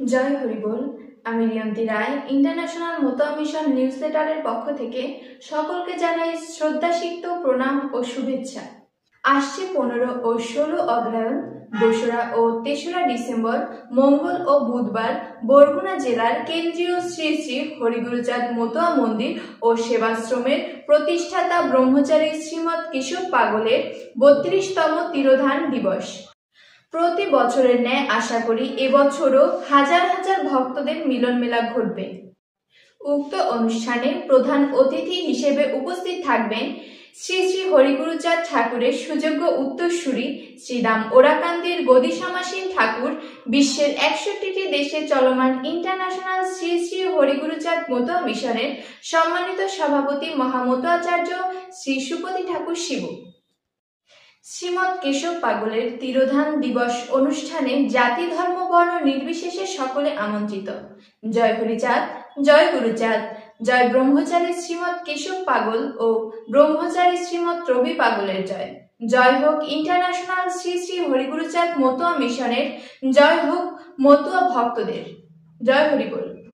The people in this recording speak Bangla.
জয় হরিবোল। আমি রিয়ন্তি রায় ইন্টারন্যাশনাল মতুয়া মিশন নিউজলেটারের পক্ষ থেকে সকলকে জানাই শ্রদ্ধাসিক্ত প্রণাম ও শুভেচ্ছা। আসছে 15 ও 16 অগ্রহায়ণ, 2রা ও 3রা ডিসেম্বর মঙ্গল ও বুধবার বরগুনা জেলার কেন্দ্রীয় শ্রী শ্রী হরিগুরুচাঁদ মতুয়া মন্দির ও সেবাশ্রমের প্রতিষ্ঠাতা ব্রহ্মচারী শ্রীমৎ কেশব পাগলের 32তম তিরোধান দিবস। প্রতি বছরের ন্যায় আশা করি এবছরও হাজার হাজার ভক্তদের মিলন মেলা ঘটবে। উক্ত অনুষ্ঠানে প্রধান অতিথি হিসেবে উপস্থিত থাকবেন শ্রী শ্রী হরিগুরুচাঁদ ঠাকুরের সুযোগ্য উত্তরসূরি শ্রীরাম ওরাকান্দির গদিসমাসীন ঠাকুর, বিশ্বের 61টি দেশে চলমান ইন্টারন্যাশনাল শ্রী শ্রী হরিগুরুচাঁদ মতুয়া মিশনের সম্মানিত সভাপতি মহামতুয়াচার্য শ্রী সুপতি ঠাকুর শিবু। শ্রীমৎ কেশব পাগলের তিরোধান দিবস অনুষ্ঠানে জাতি ধর্ম বর্ণ নির্বিশেষে সকলে আমন্ত্রিত। জয় হরিচাঁদ, জয় গুরুচাঁদ, জয় ব্রহ্মচারী শ্রীমৎ কেশব পাগল ও ব্রহ্মচারী শ্রীমৎ রবি পাগলের জয়। জয় হোক ইন্টারন্যাশনাল শ্রী শ্রী হরিগুরুচাঁদ মতুয়া মিশনের, জয় হোক মতুয়া ভক্তদের। জয় হরিবোল।